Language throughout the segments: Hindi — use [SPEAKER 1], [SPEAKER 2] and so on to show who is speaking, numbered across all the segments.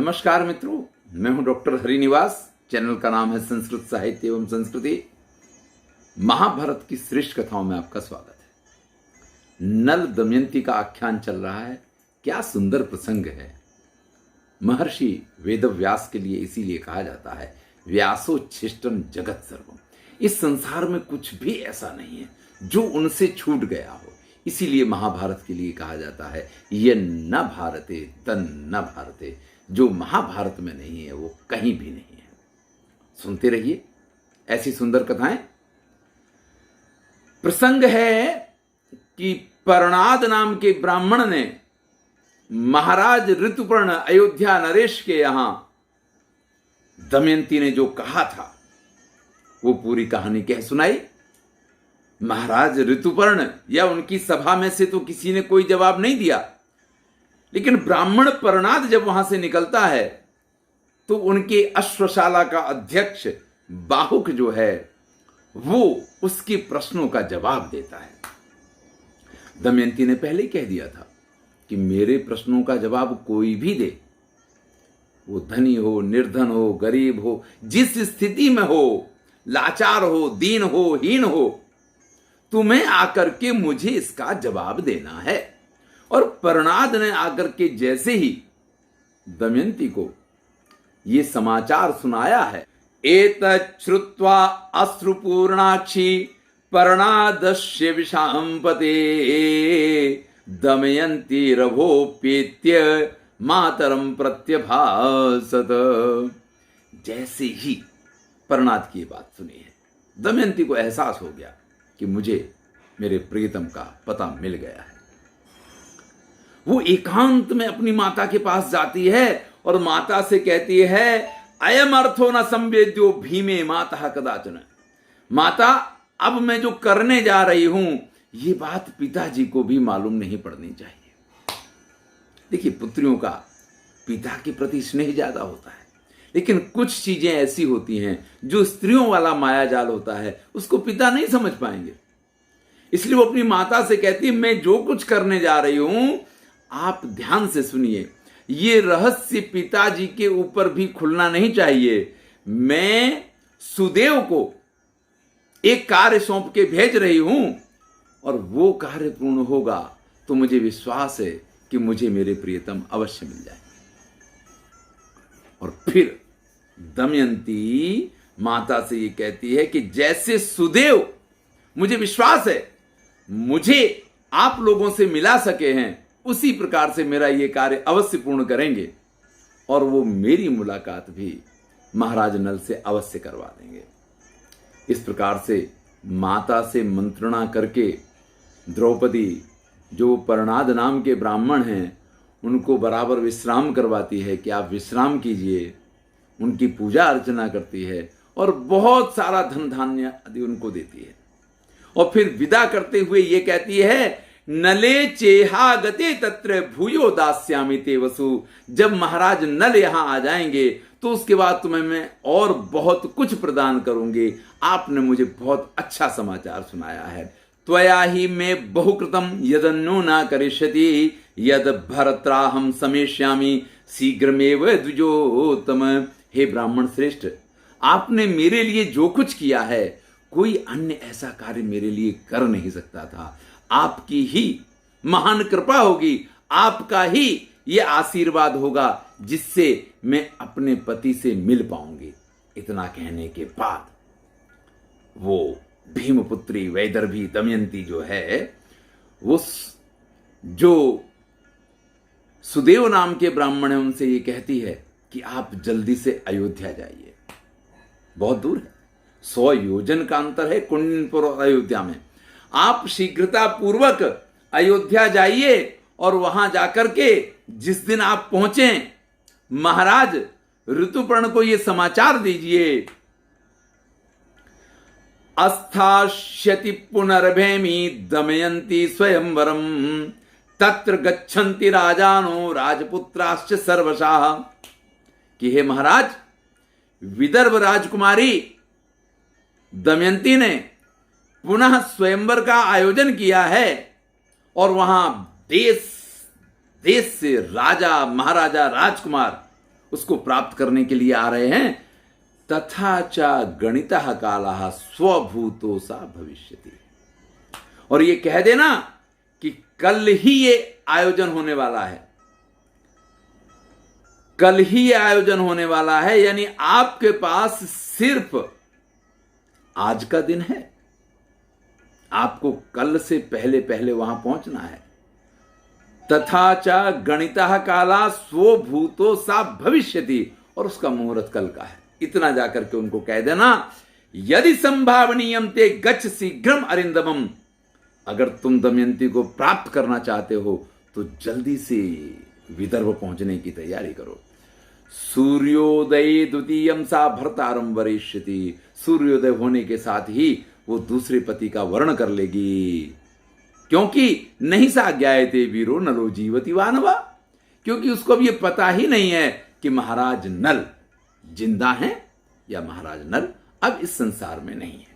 [SPEAKER 1] नमस्कार मित्रों, मैं हूं डॉक्टर हरिनिवास। चैनल का नाम है संस्कृत साहित्य एवं संस्कृति। महाभारत की श्रेष्ठ कथाओं में आपका स्वागत है। नल दमयंती का आख्यान चल रहा है। क्या सुंदर प्रसंग है। महर्षि वेदव्यास के लिए इसीलिए कहा जाता है व्यासोच्छिष्टम जगत सर्वम। इस संसार में कुछ भी ऐसा नहीं है जो उनसे छूट गया हो। इसीलिए महाभारत के लिए कहा जाता है ये न भारते तन न भारते। जो महाभारत में नहीं है वो कहीं भी नहीं है। सुनते रहिए ऐसी सुंदर कथाएं। प्रसंग है कि परणाद नाम के ब्राह्मण ने महाराज ऋतुपर्ण अयोध्या नरेश के यहां दमयंती ने जो कहा था वो पूरी कहानी कह सुनाई। महाराज ऋतुपर्ण या उनकी सभा में से तो किसी ने कोई जवाब नहीं दिया, लेकिन ब्राह्मण परणाद जब वहां से निकलता है तो उनके अश्वशाला का अध्यक्ष बाहुक जो है वो उसके प्रश्नों का जवाब देता है। दमयंती ने पहले ही कह दिया था कि मेरे प्रश्नों का जवाब कोई भी दे, वो धनी हो, निर्धन हो, गरीब हो, जिस स्थिति में हो, लाचार हो, दीन हो, हीन हो, तुम्हें आकर के मुझे इसका जवाब देना है। और परणाद ने आकर के जैसे ही दमयंती को ये समाचार सुनाया है, एतत् श्रुत्वा अश्रुपूर्णाक्षी परणादस्य विशांपते दमयंती रभोपेत्य मातरम प्रत्यभासत। जैसे ही परणाद की बात सुनी है, दमयंती को एहसास हो गया कि मुझे मेरे प्रियतम का पता मिल गया है। वो एकांत में अपनी माता के पास जाती है और माता से कहती है अयम अर्थो न संवेद्यो भीमे माता कदाचन। माता, अब मैं जो करने जा रही हूं ये बात पिताजी को भी मालूम नहीं पड़नी चाहिए। देखिए, पुत्रियों का पिता के प्रति स्नेह ज्यादा होता है, लेकिन कुछ चीजें ऐसी होती हैं जो स्त्रियों वाला माया जाल होता है उसको पिता नहीं समझ पाएंगे। इसलिए वो अपनी माता से कहती है मैं जो कुछ करने जा रही हूं आप ध्यान से सुनिए, ये रहस्य पिताजी के ऊपर भी खुलना नहीं चाहिए। मैं सुदेव को एक कार्य सौंप के भेज रही हूं और वो कार्य पूर्ण होगा तो मुझे विश्वास है कि मुझे मेरे प्रियतम अवश्य मिल जाए। और फिर दमयंती माता से ये कहती है कि जैसे सुदेव, मुझे विश्वास है, मुझे आप लोगों से मिला सके हैं, उसी प्रकार से मेरा ये कार्य अवश्य पूर्ण करेंगे और वो मेरी मुलाकात भी महाराज नल से अवश्य करवा देंगे। इस प्रकार से माता से मंत्रणा करके द्रौपदी, जो परणाद नाम के ब्राह्मण हैं, उनको बराबर विश्राम करवाती है कि आप विश्राम कीजिए। उनकी पूजा अर्चना करती है और बहुत सारा धन धान्य आदि उनको देती है। और फिर विदा करते हुए ये कहती है नले चेहा गते तत्र भूयो दास्यामि ते वसु। जब महाराज नल यहां आ जाएंगे तो उसके बाद तुम्हें मैं और बहुत कुछ प्रदान करूंगी। आपने मुझे बहुत अच्छा समाचार सुनाया है। त्वया ही में बहुकृतम यदन्नो न करिष्यति यद भरत्राहम समेष्यामि शीघ्रमेव द्विजोतम। हे ब्राह्मण श्रेष्ठ, आपने मेरे लिए जो कुछ किया है कोई अन्य ऐसा कार्य मेरे लिए कर नहीं सकता था। आपकी ही महान कृपा होगी, आपका ही ये आशीर्वाद होगा जिससे मैं अपने पति से मिल पाऊंगी। इतना कहने के बाद वो भीमपुत्री वैदर्भी दमयंती जो है, वो जो सुदेव नाम के ब्राह्मण है उनसे ये कहती है कि आप जल्दी से अयोध्या जाइए। बहुत दूर है, 100 योजन का अंतर है कुंडनपुर और अयोध्या में। आप शीघ्रता पूर्वक अयोध्या जाइए और वहां जाकर के जिस दिन आप पहुंचे महाराज ऋतुपर्ण को यह समाचार दीजिए अस्थास्यति पुनर्भेमी दमयंती स्वयंवरम तत्र गच्छन्ति राजानो राजपुत्राश्च सर्वशाः। कि हे महाराज, विदर्भ राजकुमारी दमयंती ने पुनः स्वयंवर का आयोजन किया है और वहां देश देश से राजा, महाराजा, राजकुमार उसको प्राप्त करने के लिए आ रहे हैं। तथा च गणितः कालः स्वभूतो सा भविष्यति। और ये कह देना कि कल ही ये आयोजन होने वाला है, कल ही ये आयोजन होने वाला है, यानी आपके पास सिर्फ आज का दिन है, आपको कल से पहले पहले वहां पहुंचना है। तथा च गणितः काला स्वभूतो सा भविष्यति, और उसका मुहूर्त कल का है। इतना जाकर के उनको कह देना, यदि संभावनीयम ते गच्छ शीघ्रम अरिंदमम, अगर तुम दमयंती को प्राप्त करना चाहते हो तो जल्दी से विदर्भ पहुंचने की तैयारी करो। सूर्योदय द्वितीयम सा भर्तारम वरिष्यति, सूर्योदय होने के साथ ही वो दूसरे पति का वर्ण कर लेगी। क्योंकि नहीं सा ज्ञायते वीरो नलो जीवति वानवा, क्योंकि उसको अब ये पता ही नहीं है कि महाराज नल जिंदा हैं या महाराज नल अब इस संसार में नहीं है।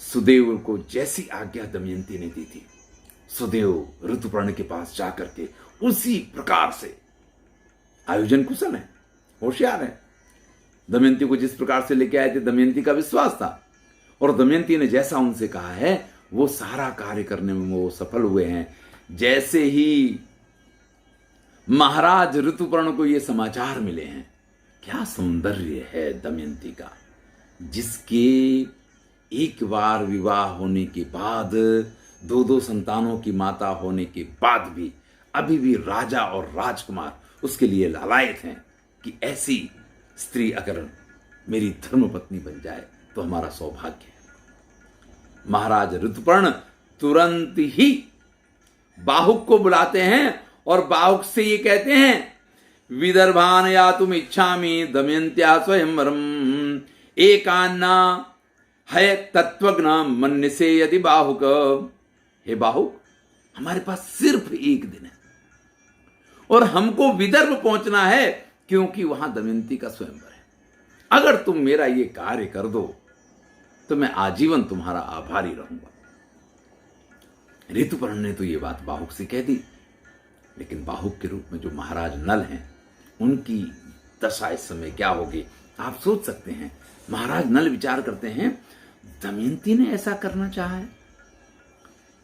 [SPEAKER 1] सुदेव को जैसी आज्ञा दमयंती ने दी थी, सुदेव ऋतुपर्ण के पास जाकर के उसी प्रकार से आयोजन कुशल है, होशियार है। दमयंती को जिस प्रकार से लेके आए थे, दमयंती का विश्वास था, और दमयंती ने जैसा उनसे कहा है वो सारा कार्य करने में वो सफल हुए हैं। जैसे ही महाराज ऋतुपर्ण को ये समाचार मिले हैं, क्या सौंदर्य है दमयंती का, जिसके एक बार विवाह होने के बाद, दो दो संतानों की माता होने के बाद भी अभी भी राजा और राजकुमार उसके लिए लालायित हैं कि ऐसी स्त्री अगर मेरी धर्मपत्नी बन जाए तो हमारा सौभाग्य है। महाराज ऋतुपर्ण तुरंत ही बाहुक को बुलाते हैं और बाहुक से ये कहते हैं, विदर्भान या तुम इच्छामि दमयंत्या स्वयंवरम एकान्ना है तत्वज्ञ मन से यदि बाहुक। हे बाहुक, हमारे पास सिर्फ एक दिन है और हमको विदर्भ पहुंचना है, क्योंकि वहां दमयंती का स्वयंवर है। अगर तुम मेरा ये कार्य कर दो तो मैं आजीवन तुम्हारा आभारी रहूंगा। ऋतुपर्ण ने तो ये बात बाहुक से कह दी, लेकिन बाहुक के रूप में जो महाराज नल हैं उनकी दशा इस समय क्या होगी आप सोच सकते हैं। महाराज नल विचार करते हैं, दमयंती ने ऐसा करना चाहा है,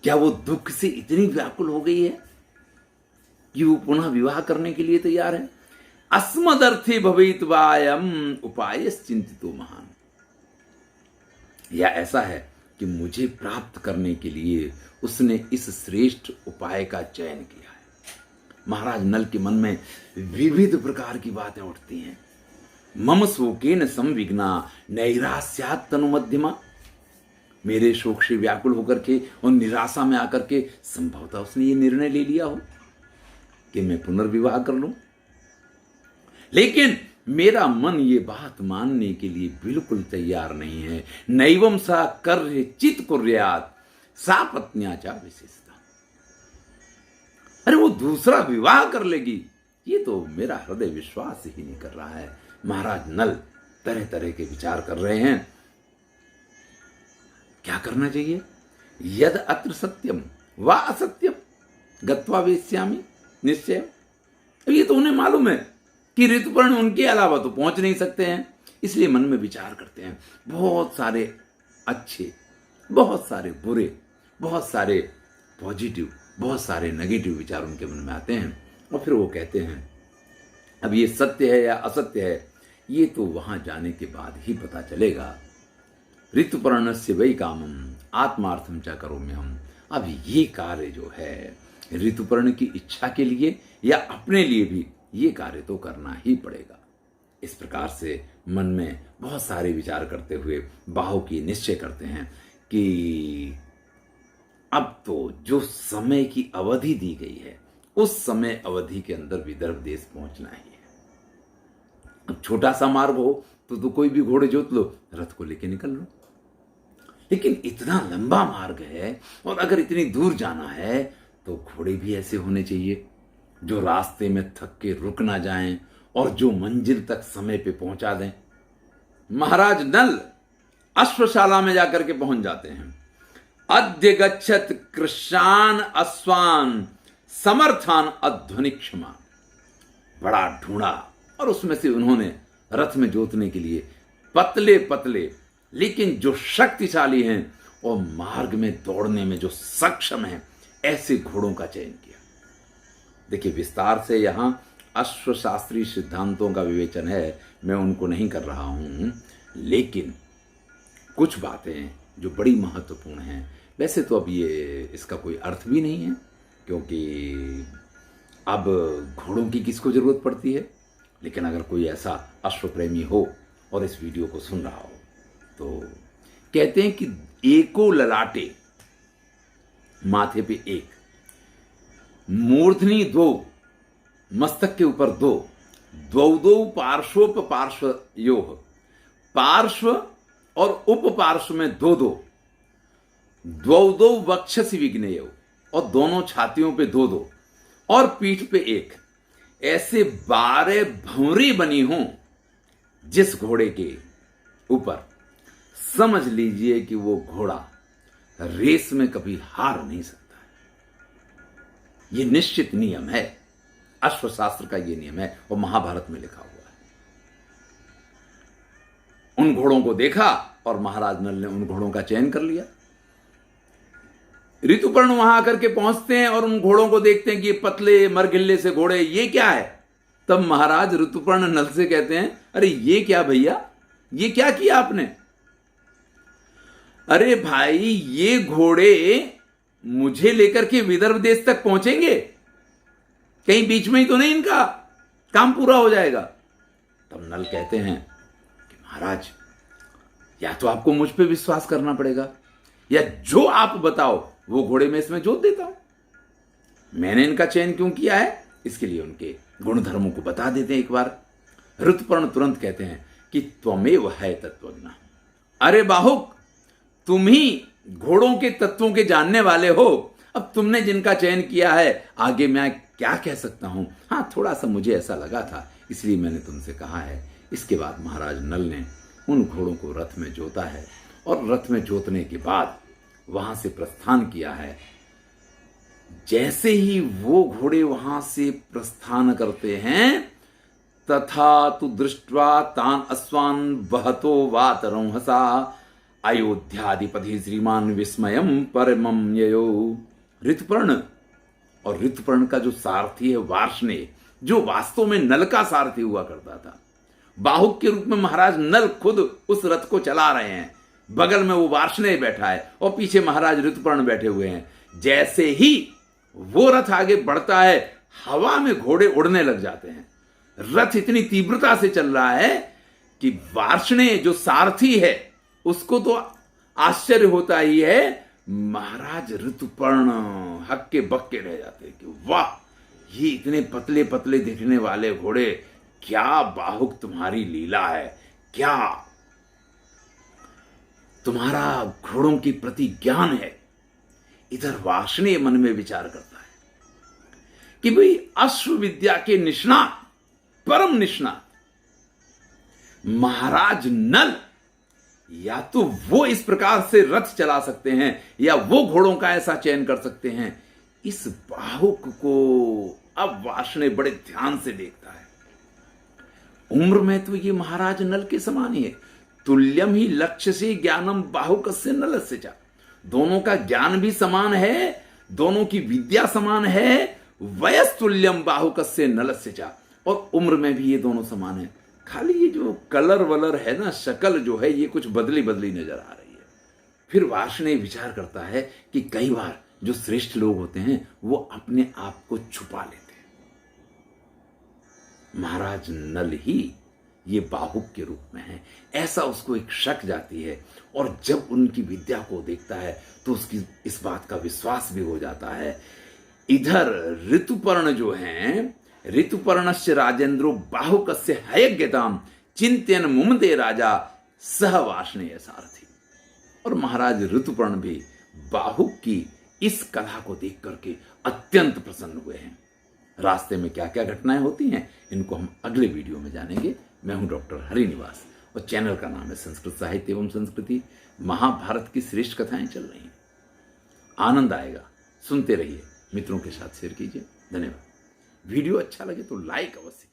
[SPEAKER 1] क्या वो दुख से इतनी व्याकुल हो गई है कि वो पुनः विवाह करने के लिए तैयार है। अस्मदर्थे भवेत वायम उपाय चिंतितो महान, या ऐसा है कि मुझे प्राप्त करने के लिए उसने इस श्रेष्ठ उपाय का चयन किया है। महाराज नल के मन में विविध प्रकार की बातें उठती हैं। मम शोकेन संविघ्ना नैरास्यात् तनु मध्यमा, मेरे शोक से व्याकुल होकर के और निराशा में आकर के संभवतः उसने ये निर्णय ले लिया हो कि मैं पुनर्विवाह कर लूं, लेकिन मेरा मन ये बात मानने के लिए बिल्कुल तैयार नहीं है। नैवम सा कर्य चित कुर्यात् सा पत्न्याचा विशेषता, अरे वो दूसरा विवाह कर लेगी, ये तो मेरा हृदय विश्वास ही नहीं कर रहा है। महाराज नल तरह तरह के विचार कर रहे हैं, क्या करना चाहिए। यद अत्र सत्यम वा असत्यम गत्वा वेश्यामि निश्चय। अब ये तो उन्हें मालूम है कि ऋतुपर्ण उनके अलावा तो पहुंच नहीं सकते हैं, इसलिए मन में विचार करते हैं। बहुत सारे अच्छे, बहुत सारे बुरे, बहुत सारे पॉजिटिव, बहुत सारे नेगेटिव विचार उनके मन में आते हैं, और फिर वो कहते हैं अब ये सत्य है या असत्य है ये तो वहां जाने के बाद ही पता चलेगा। ऋतुपर्णस्य वै कामम आत्मार्थम च करोमि हम, अब ये कार्य जो है ऋतुपर्ण की इच्छा के लिए या अपने लिए भी ये कार्य तो करना ही पड़ेगा। इस प्रकार से मन में बहुत सारे विचार करते हुए बाहुकी निश्चय करते हैं कि अब तो जो समय की अवधि दी गई है उस समय अवधि के अंदर विदर्भ देश पहुंचना ही है। अब छोटा सा मार्ग हो तो कोई भी घोड़े जोत लो, रथ को लेके निकल लो, लेकिन इतना लंबा मार्ग है और अगर इतनी दूर जाना है तो घोड़े भी ऐसे होने चाहिए जो रास्ते में थक के रुक ना जाएं और जो मंजिल तक समय पे पहुंचा दें। महाराज नल अश्वशाला में जाकर के पहुंच जाते हैं। अद्य गच्छत कृशान अश्वान समर्थान अध्वनि क्षमा, बड़ा ढूंढा और उसमें से उन्होंने रथ में जोतने के लिए पतले पतले लेकिन जो शक्तिशाली हैं और मार्ग में दौड़ने में जो सक्षम हैं ऐसे घोड़ों का चयन किया। देखिए, विस्तार से यहां अश्वशास्त्रीय सिद्धांतों का विवेचन है, मैं उनको नहीं कर रहा हूं, लेकिन कुछ बातें जो बड़ी महत्वपूर्ण हैं। वैसे तो अब ये इसका कोई अर्थ भी नहीं है, क्योंकि अब घोड़ों की किसको जरूरत पड़ती है। लेकिन अगर कोई ऐसा अश्व प्रेमी हो और इस वीडियो को सुन रहा हो तो कहते हैं कि एको ललाटे, माथे पे एक, मूर्धनी दो, मस्तक के ऊपर दो, द्वौ पार्श्वोप पार्श्वयोः, पार्श्व और उप पार्श्व में दो दो, द्वौ वक्षसि विघ्नेयो, और दोनों छातियों पे दो दो, और पीठ पे एक, ऐसे 12 भंवरी बनी हों जिस घोड़े के ऊपर, समझ लीजिए कि वो घोड़ा रेस में कभी हार नहीं सकता है। ये निश्चित नियम है, अश्वशास्त्र का ये नियम है और महाभारत में लिखा हुआ है। उन घोड़ों को देखा और महाराज नल ने उन घोड़ों का चयन कर लिया। ऋतुपर्ण वहां आकर के पहुंचते हैं और उन घोड़ों को देखते हैं कि ये पतले मरगिल्ले से घोड़े, ये क्या है। तब महाराज ऋतुपर्ण नल से कहते हैं, अरे ये क्या भैया, ये क्या किया आपने। अरे भाई, ये घोड़े मुझे लेकर के विदर्भ देश तक पहुंचेंगे, कहीं बीच में ही तो नहीं इनका काम पूरा हो जाएगा। तब नल कहते हैं कि महाराज, या तो आपको मुझ पे विश्वास करना पड़ेगा, या जो आप बताओ वो घोड़े में इसमें जोत देता हूं। मैंने इनका चयन क्यों किया है, इसके लिए उनके गुण धर्मों को बता देते हैं एक बार। ऋतुपर्ण तुरंत कहते हैं कि त्वमेव है तत्वज्ञ। अरे बाहुक, तुम ही घोड़ों के तत्वों के जानने वाले हो। अब तुमने जिनका चयन किया है, आगे मैं क्या कह सकता हूं। हां, थोड़ा सा मुझे ऐसा लगा था, इसलिए मैंने तुमसे कहा है। इसके बाद महाराज नल ने उन घोड़ों को रथ में जोता है और रथ में जोतने के बाद वहां से प्रस्थान किया है। जैसे ही वो घोड़े वहां से प्रस्थान करते हैं, तथा तु दृष्ट्वा तान अश्वान वहतो वातरंहसा अयोध्याधिपति श्रीमान विस्मयम परमम ययो। ऋतुपर्ण और ऋतुपर्ण का जो सारथी है वार्ष्णेय, जो वास्तव में नल का सारथी हुआ करता था, बाहुक के रूप में महाराज नल खुद उस रथ को चला रहे हैं। बगल में वो वार्ष्णेय बैठा है और पीछे महाराज ऋतुपर्ण बैठे हुए हैं। जैसे ही वो रथ आगे बढ़ता है, हवा में घोड़े उड़ने लग जाते हैं। रथ इतनी तीव्रता से चल रहा है कि वार्ष्णेय जो सारथी है उसको तो आश्चर्य होता ही है, महाराज ऋतुपर्ण हक्के बक्के रह जाते हैं कि वाह, ये इतने पतले पतले दिखने वाले घोड़े, क्या बाहुक तुम्हारी लीला है, क्या तुम्हारा घोड़ों के प्रति ज्ञान है। इधर वार्ष्णेय मन में विचार करता है कि भाई, अश्व विद्या के निष्णात, परम निष्णात महाराज नल, या तो वो इस प्रकार से रथ चला सकते हैं या वो घोड़ों का ऐसा चयन कर सकते हैं। इस बाहुक को अब वार्ष्णेय बड़े ध्यान से देखता है। उम्र में तो ये महाराज नल के समान ही है। तुल्यम ही लक्ष्य से ज्ञानम बाहुकस्य नलस्य च। दोनों का ज्ञान भी समान है, दोनों की विद्या समान है। वयस्तुल्यम बाहुकस्य नलस्य च, और उम्र में भी ये दोनों समान है। खाली ये जो कलर वलर है ना, शक्ल जो है, ये कुछ बदली बदली नजर आ रही है। फिर वार्ष्णेय विचार करता है कि कई बार जो श्रेष्ठ लोग होते हैं वो अपने आप को छुपा लेते हैं। महाराज नल ही ये बाहुक के रूप में है, ऐसा उसको एक शक जाती है। और जब उनकी विद्या को देखता है तो उसकी इस बात का विश्वास भी हो जाता है। इधर ऋतुपर्ण जो हैं, ऋतुपर्णस्य राजेंद्रो बाहुकस्य हयज्ञताम चिंतन मुमदे राजा सह वार्ष्णेय सारथी। और महाराज ऋतुपर्ण भी बाहुक की इस कला को देख करके अत्यंत प्रसन्न हुए हैं। रास्ते में क्या क्या घटनाएं होती हैं, इनको हम अगले वीडियो में जानेंगे। मैं हूं डॉक्टर हरिनिवास और चैनल का नाम है संस्कृत साहित्य एवं संस्कृति। महाभारत की श्रेष्ठ कथाएं चल रही हैं, आनंद आएगा, सुनते रहिए, मित्रों के साथ शेयर कीजिए। धन्यवाद। वीडियो अच्छा लगे तो लाइक अवश्य